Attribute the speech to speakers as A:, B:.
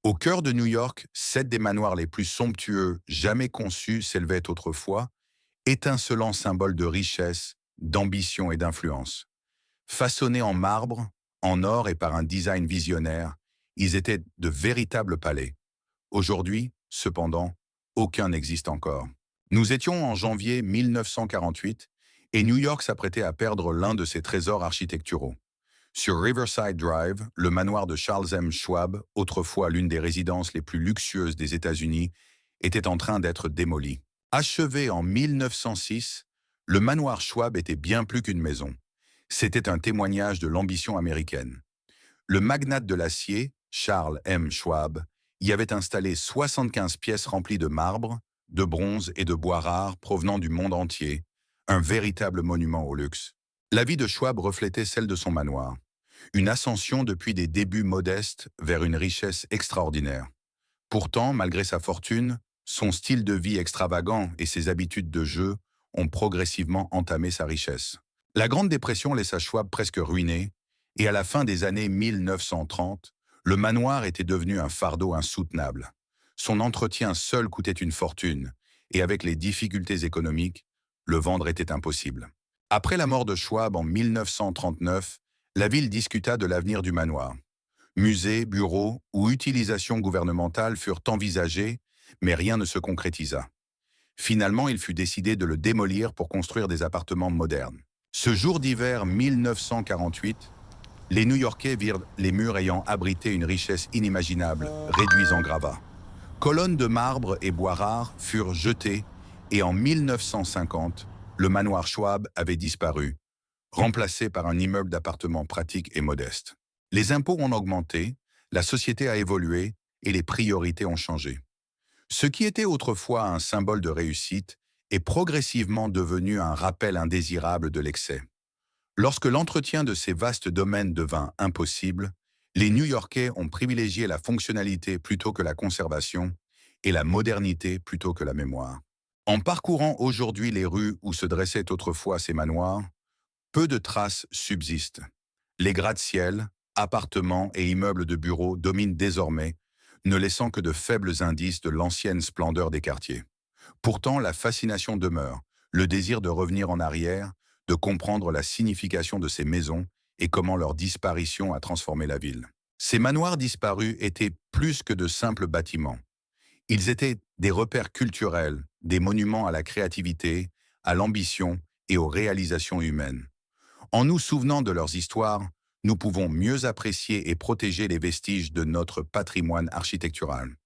A: Au cœur de New York, 7 des manoirs les plus somptueux jamais conçus s'élevaient autrefois, étincelants symboles de richesse, d'ambition et d'influence. Façonnés en marbre, en or et par un design visionnaire, ils étaient de véritables palais. Aujourd'hui, cependant, aucun n'existe encore. Nous étions en janvier 1948 et New York s'apprêtait à perdre l'un de ses trésors architecturaux. Sur Riverside Drive, le manoir de Charles M. Schwab, autrefois l'une des résidences les plus luxueuses des États-Unis, était en train d'être démoli. Achevé en 1906, le manoir Schwab était bien plus qu'une maison. C'était un témoignage de l'ambition américaine. Le magnate de l'acier, Charles M. Schwab, y avait installé 75 pièces remplies de marbre, de bronze et de bois rares provenant du monde entier, un véritable monument au luxe. La vie de Schwab reflétait celle de son manoir. Une ascension depuis des débuts modestes vers une richesse extraordinaire. Pourtant, malgré sa fortune, son style de vie extravagant et ses habitudes de jeu ont progressivement entamé sa richesse. La Grande Dépression laissa Schwab presque ruiné, et à la fin des années 1930, le manoir était devenu un fardeau insoutenable. Son entretien seul coûtait une fortune, et avec les difficultés économiques, le vendre était impossible. Après la mort de Schwab en 1939, la ville discuta de l'avenir du manoir. Musées, bureaux ou utilisations gouvernementales furent envisagés, mais rien ne se concrétisa. Finalement, il fut décidé de le démolir pour construire des appartements modernes. Ce jour d'hiver 1948, les New-Yorkais virent les murs ayant abrité une richesse inimaginable, réduits en gravats. Colonnes de marbre et bois rares furent jetées et en 1950, le manoir Schwab avait disparu, remplacé par un immeuble d'appartements pratique et modeste. Les impôts ont augmenté, la société a évolué et les priorités ont changé. Ce qui était autrefois un symbole de réussite est progressivement devenu un rappel indésirable de l'excès. Lorsque l'entretien de ces vastes domaines devint impossible, les New-Yorkais ont privilégié la fonctionnalité plutôt que la conservation et la modernité plutôt que la mémoire. En parcourant aujourd'hui les rues où se dressaient autrefois ces manoirs, peu de traces subsistent. Les gratte-ciel, appartements et immeubles de bureaux dominent désormais, ne laissant que de faibles indices de l'ancienne splendeur des quartiers. Pourtant, la fascination demeure, le désir de revenir en arrière, de comprendre la signification de ces maisons et comment leur disparition a transformé la ville. Ces manoirs disparus étaient plus que de simples bâtiments. Ils étaient des repères culturels, des monuments à la créativité, à l'ambition et aux réalisations humaines. En nous souvenant de leurs histoires, nous pouvons mieux apprécier et protéger les vestiges de notre patrimoine architectural.